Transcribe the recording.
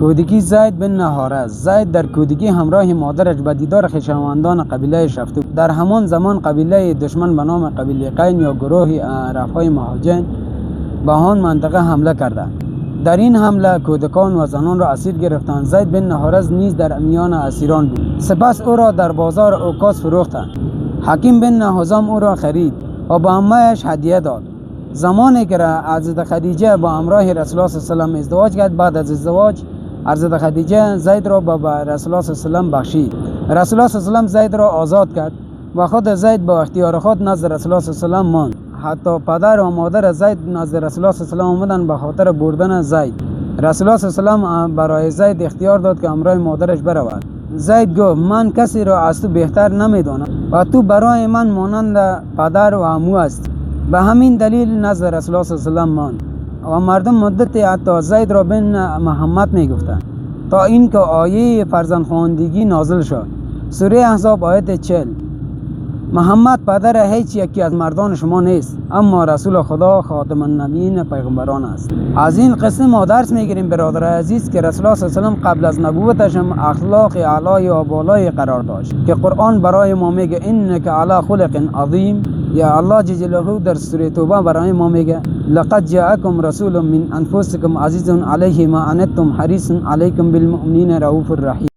کودکی زید بن نهاره. زید در کودکی همراه مادرش به دیدار خویشاوندان قبیله‌اش رفته بود. در همان زمان قبیله دشمن به نام قبیله قین یا گروه عرب‌های مهاجن به آن منطقه حمله کردند. در این حمله کودکان و زنان را اسیر گرفتند. زید بن نهاره نیز در میان اسیران بود. سپس او را در بازار اوکاس فروختند. حکیم بن حزام او را خرید و به عمه‌اش هدیه داد. زمانی که حضرت خدیجه با همراه رسول الله صلی الله علیه و ازدواج کرد، بعد از ازدواج حضرت خدیجه زید را به رسول الله صلی الله علیه و بخشید. رسول الله صلی الله علیه و زید را آزاد کرد و خود زید با اختیار خود نزد رسول الله صلی الله علیه و ماند. حتی پدر و مادر زید نزد رسول الله صلی الله علیه و آمدند به خاطر بردن زید. رسول الله صلی الله علیه و برای زید اختیار داد که همراه مادرش برود. زید گفت من کسی را از تو بهتر نمیدانم و تو برای من مانند پدر و عمو است. به همین دلیل نزد رسول الله صلی الله علیه و ماند و مردم مدتی حتی زید را بن محمد میگفتند تا اینکه آیه فرزندخواندگی نازل شد. سوره احزاب آیه 40. محمد پدر هیچ یکی از مردان شما نیست، اما رسول خدا خاتم النبیین پیغمبران است. از این قصه ما درس میگیریم برادر عزیز که رسول الله صلی الله علیه و قبل از نبوتش هم اخلاق اعلای و بالای قرار داشت که قرآن برای ما میگه انک علی خلق عظیم. یا الله جلاله در سوره توبه برای ما میگه لقد جاءکم رسول من انفسکم عزیز علیه ما عنتم حریص علیکم بالمؤمنین رؤوف الرحیم.